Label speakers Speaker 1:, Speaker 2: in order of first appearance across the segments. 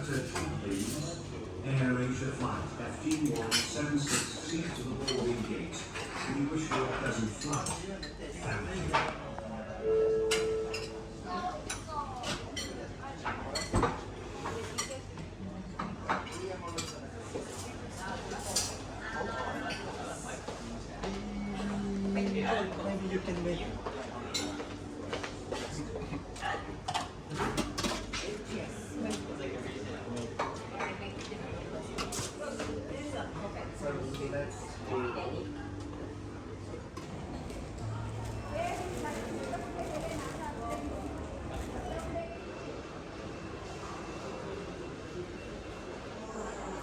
Speaker 1: Attention please. Air Asia flight FG176C to the boarding gate. We wish you a pleasant flight. Thank you.
Speaker 2: Maybe you can make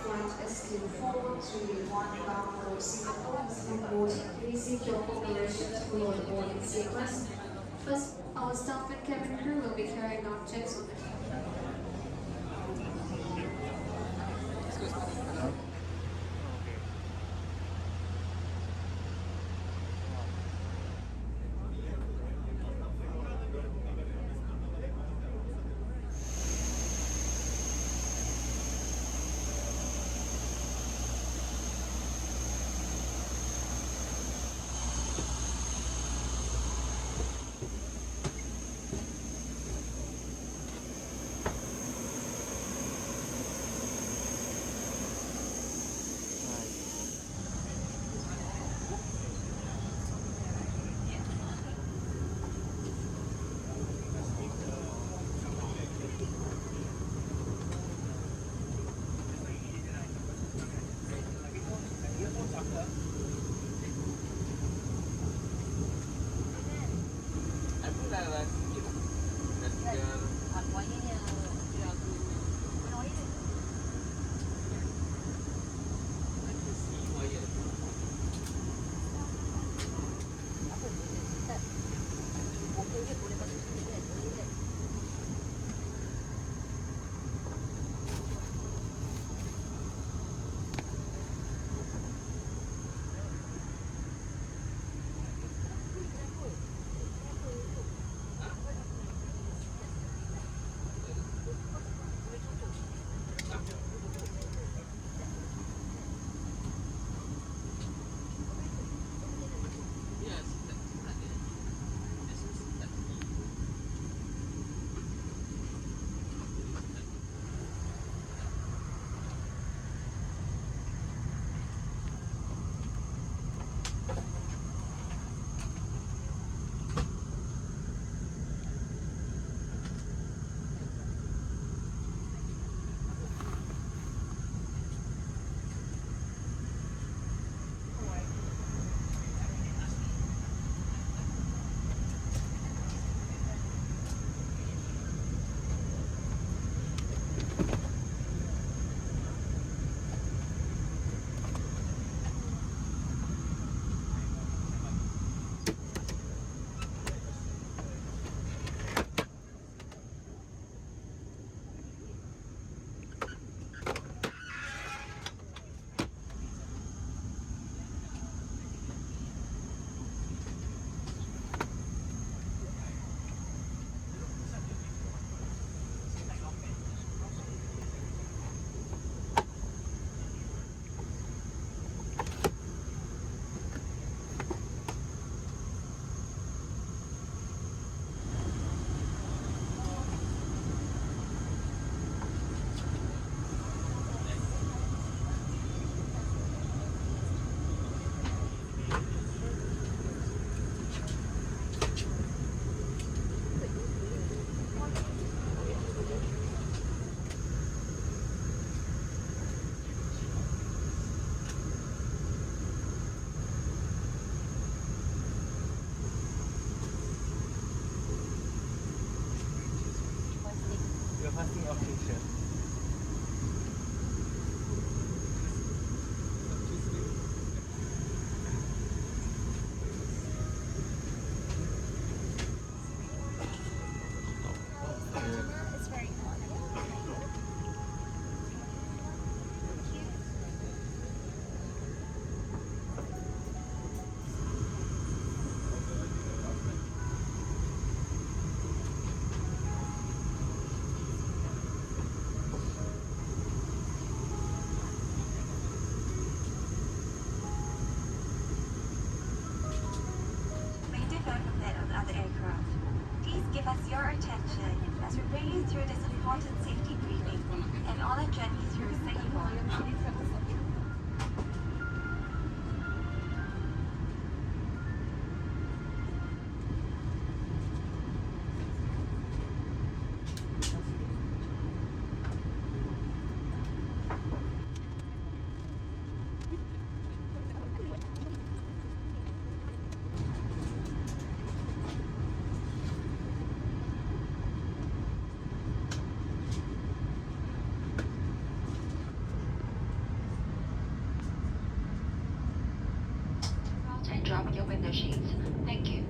Speaker 3: Flight SQ431 bound for Singapore and boarding. Please seek your cooperation to follow the boarding sequence. First, our staff and cabin crew will be carrying out checks on the
Speaker 4: give us your attention as we bring you through this important safety briefing and on a journey through Singapore. And drop your window shades. Thank you.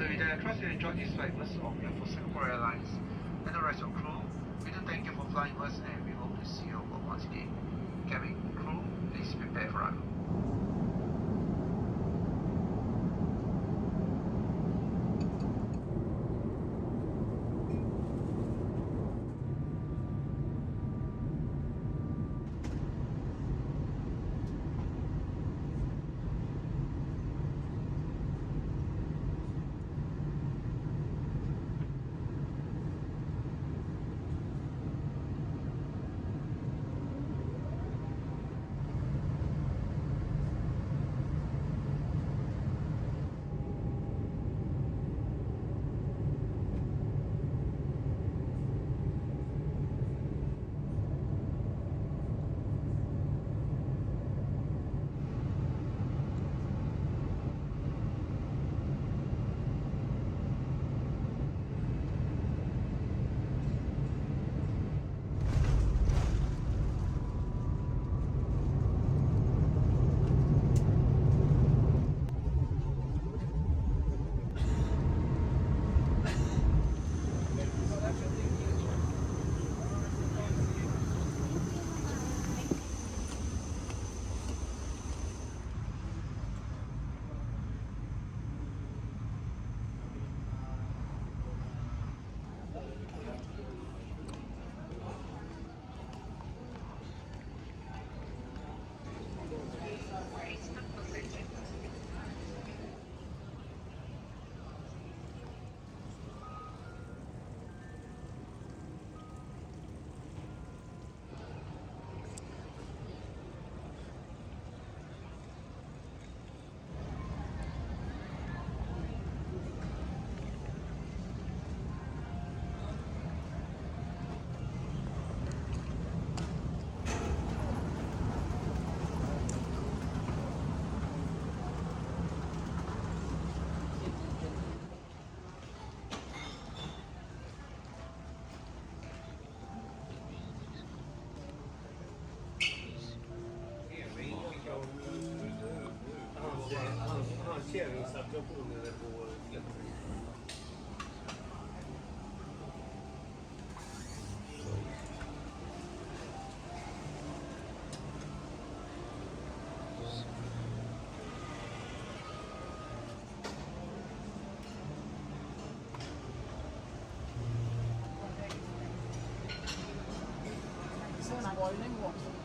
Speaker 5: So I trust you enjoyed this flight with us on behalf of Singapore Airlines and the rest of crew. We do thank you for flying with us and we hope to see you once again. Cabin crew, please prepare for arrival.
Speaker 2: Boiling water.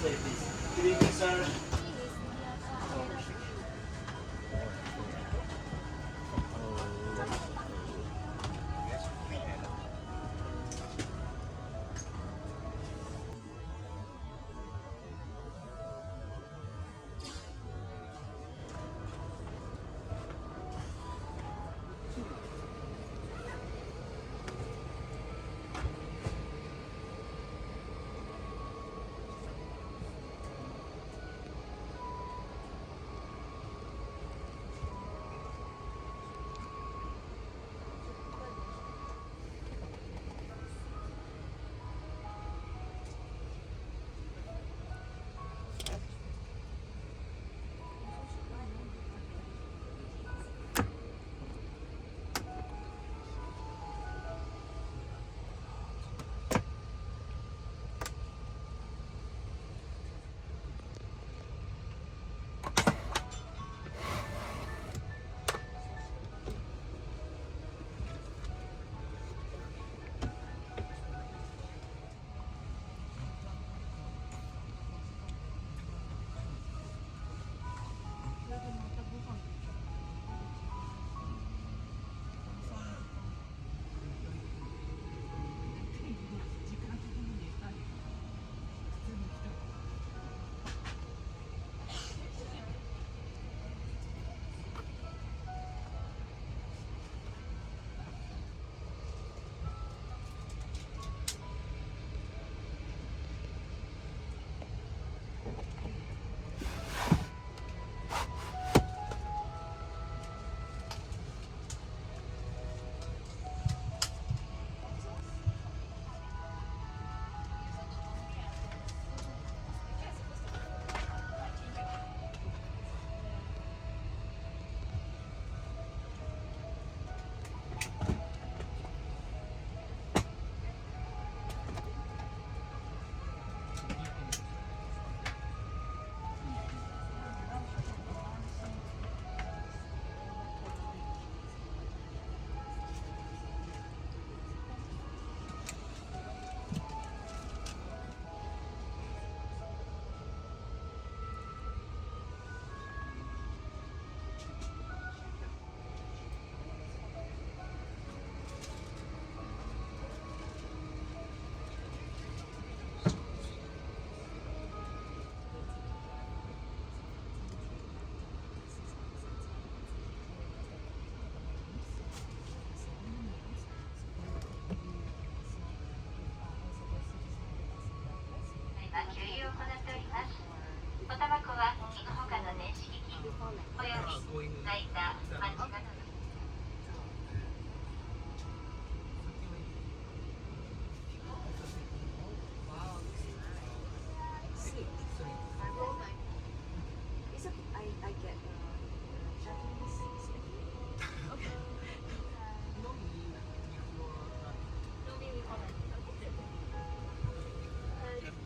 Speaker 1: way, please. Good evening, sir.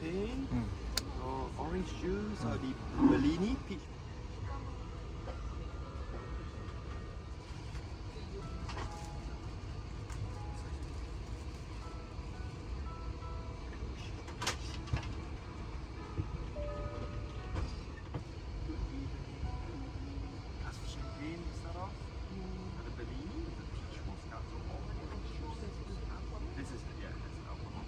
Speaker 6: Champagne, orange juice, or the Bellini peach. That's for champagne to start off. And the Bellini, the peach Moscato, or orange juice. This is it, yeah, that's alcohol.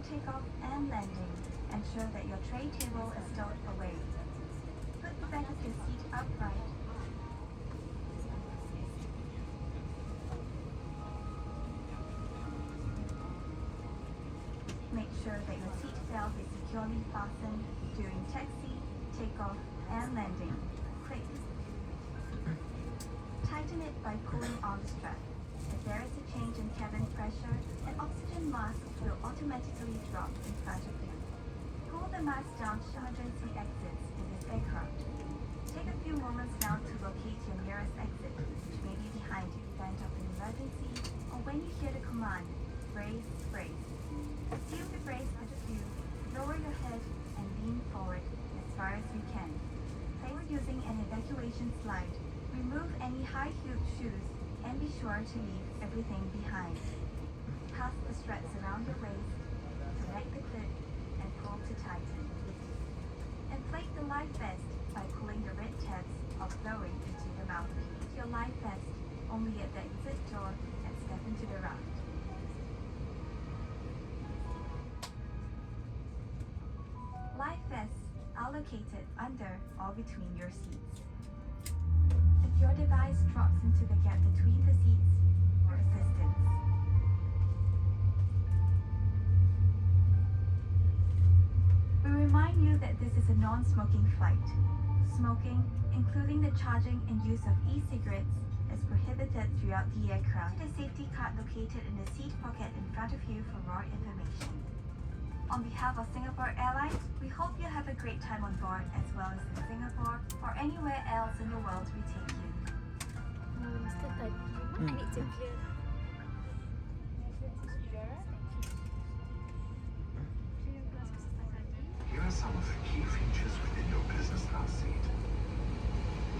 Speaker 4: takeoff and landing, ensure that your tray table is stowed away. Put the back of your seat upright. Make sure that your seat belt is securely fastened during taxi, takeoff, and landing. Click. Tighten it by pulling on the strap. If there is a change in cabin pressure, an oxygen mask will automatically drop in front of you. Pull the mask down to emergency exits in this aircraft. Take a few moments now to locate your nearest exit, which may be behind the event of an emergency, or when you hear the command, brace, brace. Seal the brace with a view, lower your head, and lean forward as far as you can. Place using an evacuation slide. Remove any high-heeled shoes and be sure to leave everything behind. Pass the straps around your waist, connect the clip, and pull to tighten. Inflate the life vest by pulling the red tabs or blowing into the mouthpiece. Put your life vest only at the exit door and step into the raft. Life vests are located under or between your seats. If your device drops into the gap between the seats, for assistance. We remind you that this is a non-smoking flight. Smoking, including the charging and use of e-cigarettes, is prohibited throughout the aircraft. The safety card located in the seat pocket in front of you for more information. On behalf of Singapore Airlines, we hope you have a great time on board as well as in Singapore or anywhere else in the world we take you.
Speaker 7: Mr. Tan, I need to clear.
Speaker 1: Here are some of the key features within your business class seat.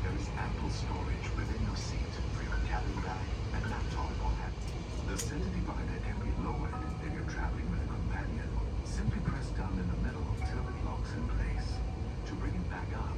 Speaker 1: There is ample storage within your seat for your cabin bag and laptop or laptop. The center divider can be lowered if you're traveling with a companion. Simply press down in the middle till it locks in place. To bring it back up,